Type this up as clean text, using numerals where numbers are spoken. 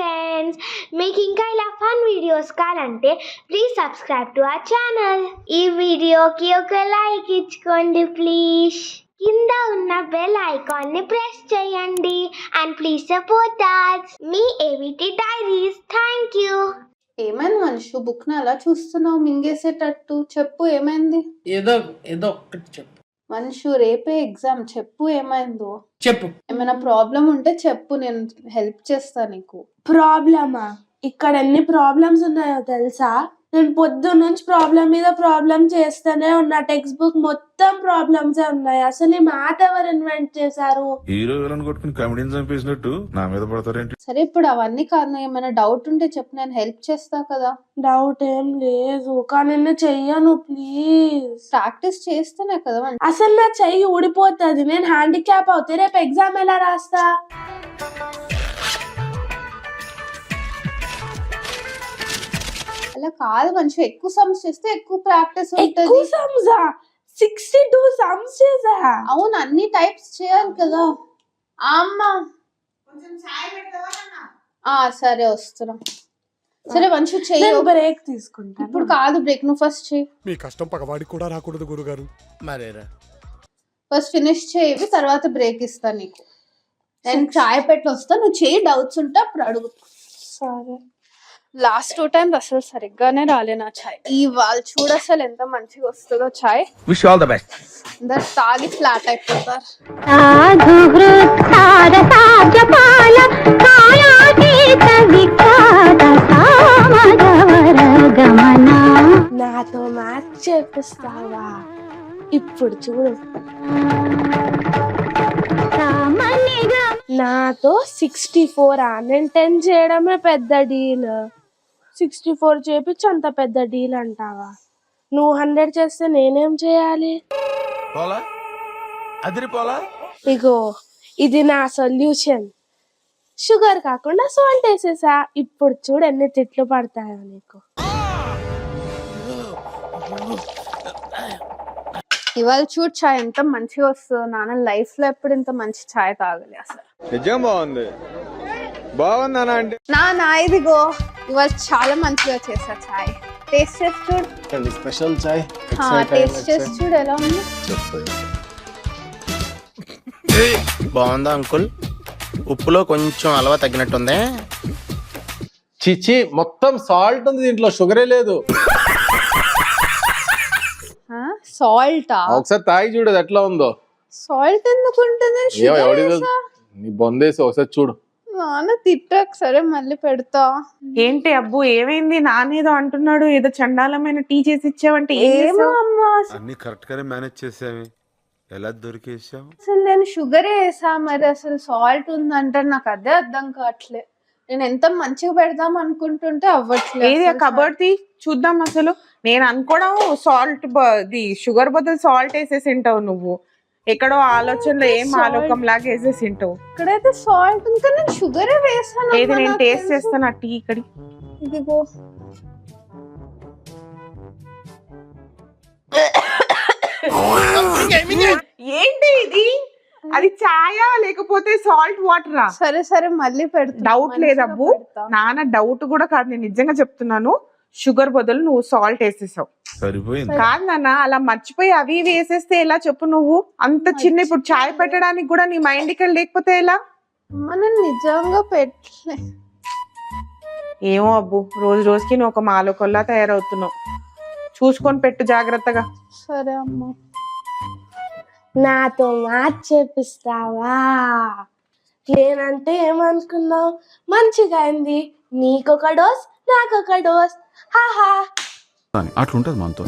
Friends, మీకు ఇంకా ఇలా ఫన్ వీడియోస్ కావాలంటే please subscribe to our channel. ఈ వీడియోకి ఒక లైక్ ఇచ్చుకోండి ప్లీజ్. కింద ఉన్న బెల్ ఐకాన్ ని ప్రెస్ చేయండి అండ్ ప్లీజ్ సపోర్ట్ us. మీ ఏవిటి డైరీస్. Thank you. ఏమైంది మనిషి, బుక్ ని అలా చూస్తున్నావు మింగేసేటట్టు? చెప్పు ఏమైంది? ఏదో ఒక్కటి చెప్పు మనిషి, రేపే ఎగ్జామ్, చెప్పు ఏమైందో. చెప్పు. ఏమైనా ప్రాబ్లం ఉంటే చెప్పు, నేను హెల్ప్ చేస్తా నీకు. ప్రాబ్లమా? ఇక్కడ ఎన్ని ప్రాబ్లమ్స్ ఉన్నాయో తెలుసా? నేను పొద్దున్న నుంచి ప్రాబ్లం మీద ప్రాబ్లం చేస్తూనే ఉన్నా. టెక్స్ట్ బుక్ మొత్తం ప్రాబ్లమ్స్ ఉన్నాయి. అసలు ఈ మాట ఎవరు ఇన్వెంట్ చేశారు? హీరో విలన్ కొట్టుకుని కామెడీని చంపేసినట్టు నా మీద పడతారేంటి? సరే, ఇప్పుడు అవన్నీ కాదు, ఏమైనా డౌట్ ఉంటే చెప్పు, నేను హెల్ప్ చేస్తా కదా. డౌట్ ఏం లేదు, కానీ నేను చెయ్యను ప్లీజ్. ప్రాక్టీస్ చేస్తేనే కదా. అసలు నా చెయ్యి ఊడిపోతుంది, నేను హ్యాండిక్యాప్ అవుతే రేపు ఎగ్జామ్ ఎలా రాస్తా? అలా కాదు మనిషి, ఎక్కువ సమ్స్ చేస్తే ఎక్కువ ప్రాక్టీస్ ఎక్కువ ఉంటుంది. సమ్సా? 62 సమ్స్ చేసా. అవును, అన్ని టైప్స్ చేయాలి కదా. అమ్మా సరే వస్తున్నా. సరే మంచి చెయ్యి. బ్రేక్ తీసుకుంటా. ఇప్పుడు కాదు బ్రేక్, నువ్వు ఫస్ట్ చెయ్యి. మీ కష్టం పగవాడికి కూడా రాకూడదు గురుగారు. మరేరా ఫస్ట్ ఫినిష్ చేయి, తర్వాత బ్రేక్ ఇస్తా నీకు. నేను చాయ్ పెట్టి వస్తా, నువ్వు చెయ్యి. డౌట్స్ ఉంటే అప్పుడు అడుగు. సరే. లాస్ట్ 2 టైమ్స్ అసలు సరిగ్గానే రాలే నా చాయ్. ఈ వాళ్ళు చూడు అసలు ఎంత మంచిగా వస్తుందో చాయ్. Wish all the best. అందరు తాగి ఫ్లాట్ అయిపోతారు. నాతో మ్యాచ్ చేపిస్తావా? ఇప్పుడు చూడు, నాతో 64 నేను 10 చేయడమే పెద్ద డీల్. 64 చేపించి అంత పెద్ద డీల్ అంటావా? నువ్వు 100 చేస్తే నేనేం చేయాలి? పోలా అదిరిపోలా. ఇగో ఇది నా సొల్యూషన్. షుగర్ కాకుండా సాల్ట్ వేసేసా. ఇప్పుడు చూడు ఎన్ని తిట్లు పడతాయో నీకు. ఇవాళ చూడు చాయ్ ఎంత మంచిగా వస్తుందో. నాన్న లైఫ్ లో ఎప్పుడు ఇంత మంచి చాయ్ తాగలే అసలు. నిజం బాగుంది. బాగుందనా అంటే నా ఇదిగో ఇవాళ చాలా మంచిగా చేసా చాయ్. టేస్ట్ చేసి చూడు. స్పెషల్ చాయ్. టేస్ట్ చేసి చూడు ఎలా ఉంది. బాగుందా అంకుల్? ఉప్పులో కొంచెం అలవా తగ్గినట్టుందే. చిచి, మొత్తం సాల్ట్ ఉంది దీంట్లో, షుగరే లేదు. సాల్టా? ఒకసారి తాగి చూడు అది ఎట్లా ఉందో. సాల్ట్ ఎందుకు ఉంటుంది? నీ బొందేసి ఒకసారి చూడు. నాన్న తిట్టకు. సరే మళ్ళీ పెడతా. ఏంటి అబ్బు, ఏమైంది? నానేదో అంటున్నాడు, ఏదో చండాలమైన టీ చేసి ఇచ్చావంటే. ఏమో అమ్మా, అన్ని కరెక్ట్ గానే మేనేజ్ చేసావి, ఎలా దొరికేసావు? అసలు నేను షుగరే వేసా, మరి అసలు సాల్ట్ ఉందంటారు. నాకు అదే అర్థం కావట్లే. నేను ఎంత మంచిగా పెడదాం అనుకుంటుంటే అవ్వట్లేదు. ఏది ఆ కబర్డ్ ది చూద్దాం. అసలు నేను అనుకోవడం సాల్ట్ షుగర్ బదులు సాల్ట్ వేసేసి ఉంటావు నువ్వు. ఎక్కడో ఆలోచనలో ఏం ఆలోకం లాగా వేసేసి ఉంటావు. ఇక్కడైతే సాల్ట్ ఇంకా నేను షుగరే వేసాను. ఏది నేను టేస్ట్ చేస్తాను ఆ టీ. ఇక్కడి ఇదిగో ఏంటి ఇది? అది ఛాయా లేకపోతే సాల్ట్ వాటరా? సరే సరే మళ్ళీ పెడతా. డౌట్ లేదబ్బు, నాన్న డౌట్ కూడా కాదు, నేను నిజంగా చెప్తున్నాను. షుగర్ బదులు నువ్వు సాల్ట్ వేసేసావు. సరిపోయింది. కాదు నాన్న, అలా మర్చిపోయి అవి వేసేస్తే ఎలా చెప్పు? నువ్వు అంత చిన్న ఇప్పుడు చాయ్ పెట్టడానికి కూడా నీ మైండ్కి వెళ్ళి లేకపోతే ఎలా? మనం నిజంగా పెట్టలే. ఏమో అబ్బు, రోజు రోజుకి నువ్వు ఒక మాలోకొల్లా తయారవుతున్నావు. చూసుకొని పెట్టు జాగ్రత్తగా. సరే అమ్మా. నాతో మ్యాచ్ చేపిస్తావా? నేనంటే ఏమనుకున్నావు? మంచిగా అయింది. నీకొక డోస్, నాకొక డోస్. హాహా. అట్లుంటది మనతో.